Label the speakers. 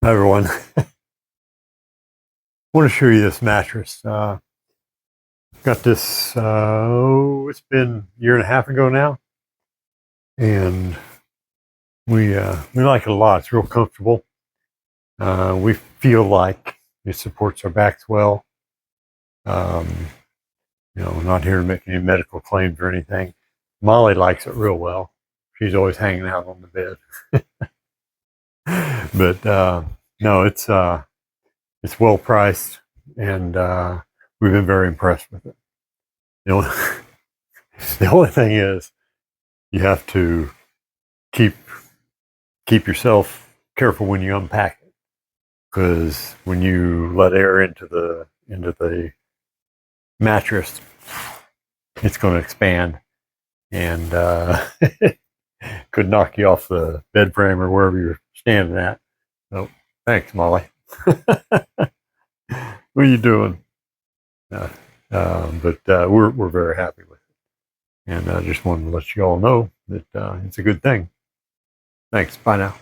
Speaker 1: Hi everyone. I want to show you this mattress. Got this, it's been a year and a half ago now, and we like it a lot. It's real comfortable. We feel like it supports our backs well. Um, not here to make any medical claims or anything. Molly likes it real well. She's always hanging out on the bed. But no, it's well priced, and we've been very impressed with it. The only, the only thing is, you have to keep yourself careful when you unpack it, because when you let air into the mattress, it's going to expand and could knock you off the bed frame or wherever you're standing at. So, thanks, Molly. What are you doing? But we're very happy with it, and I just wanted to let you all know that it's a good thing. Thanks. Bye now.